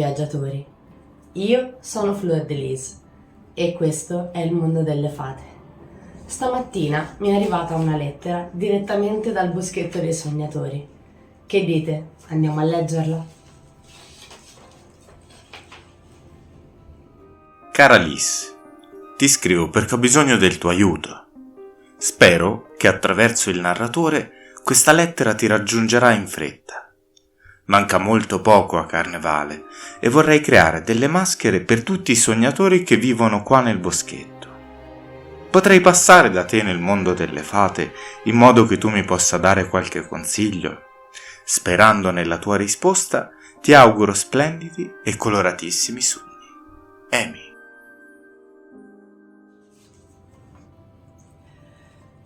viaggiatori, io sono Fleur de Lis e questo è il mondo delle fate. Stamattina mi è arrivata una lettera direttamente dal boschetto dei sognatori. Che dite? Andiamo a leggerla? Cara Lis, ti scrivo perché ho bisogno del tuo aiuto. Spero che attraverso il narratore questa lettera ti raggiungerà in fretta. Manca molto poco a Carnevale e vorrei creare delle maschere per tutti i sognatori che vivono qua nel boschetto. Potrei passare da te nel mondo delle fate in modo che tu mi possa dare qualche consiglio? Sperando nella tua risposta, ti auguro splendidi e coloratissimi sogni. Amy.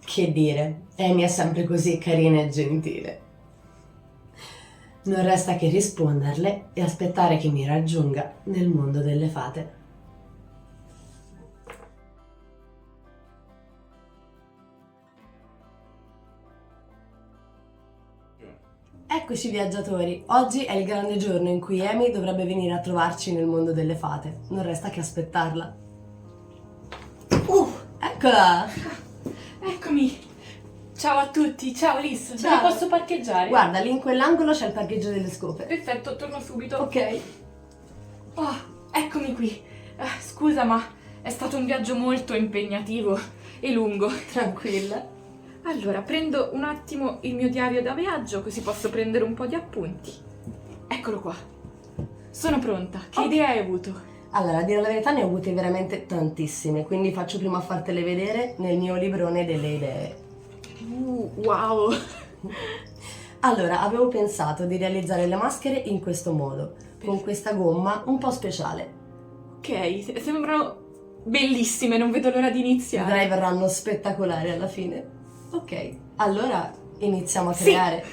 Che dire, Amy è sempre così carina e gentile. Non resta che risponderle e aspettare che mi raggiunga nel mondo delle fate. Eccoci viaggiatori, oggi è il grande giorno in cui Amy dovrebbe venire a trovarci nel mondo delle fate. Non resta che aspettarla. Eccola! Eccomi! Ciao a tutti, ciao Lis, Ciao. dove posso parcheggiare? Guarda, lì in quell'angolo c'è il parcheggio delle scope. Perfetto, torno subito. Ok. Oh, eccomi qui. Scusa, ma è stato un viaggio molto impegnativo e lungo. Tranquilla. Allora, prendo un attimo il mio diario da viaggio, così posso prendere un po' di appunti. Eccolo qua. Sono pronta. Che idee hai avuto? Allora, a dire la verità ne ho avute veramente tantissime, quindi faccio prima a fartele vedere nel mio librone delle idee. Wow! Allora, avevo pensato di realizzare le maschere in questo modo, con questa gomma un po' speciale. Ok, sembrano bellissime, non vedo l'ora di iniziare. Vedrai verranno spettacolari alla fine. Ok, allora iniziamo a Sì. creare.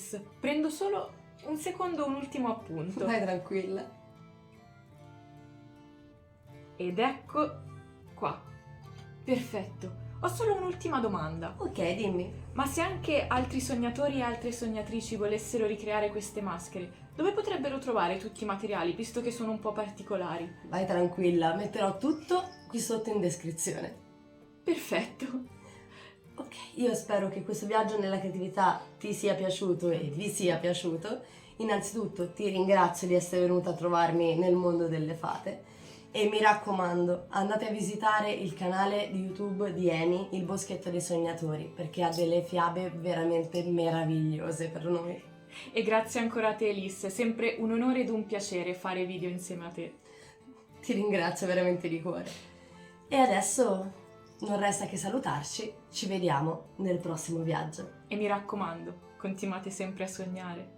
Alice, prendo solo un secondo, un ultimo appunto. Vai tranquilla. Ed ecco qua. Perfetto. Ho solo un'ultima domanda. Ok, dimmi. Ma se anche altri sognatori e altre sognatrici volessero ricreare queste maschere, dove potrebbero trovare tutti i materiali, visto che sono un po' particolari? Vai tranquilla, metterò tutto qui sotto in descrizione. Perfetto. Ok, io spero che questo viaggio nella creatività ti sia piaciuto e vi sia piaciuto. Innanzitutto ti ringrazio di essere venuta a trovarmi nel mondo delle fate e mi raccomando, andate a visitare il canale di YouTube di Eni, Il Boschetto dei Sognatori, perché ha delle fiabe veramente meravigliose per noi. E grazie ancora a te, Alice, è sempre un onore ed un piacere fare video insieme a te. Ti ringrazio veramente di cuore. E adesso non resta che salutarci, ci vediamo nel prossimo viaggio. E mi raccomando, continuate sempre a sognare.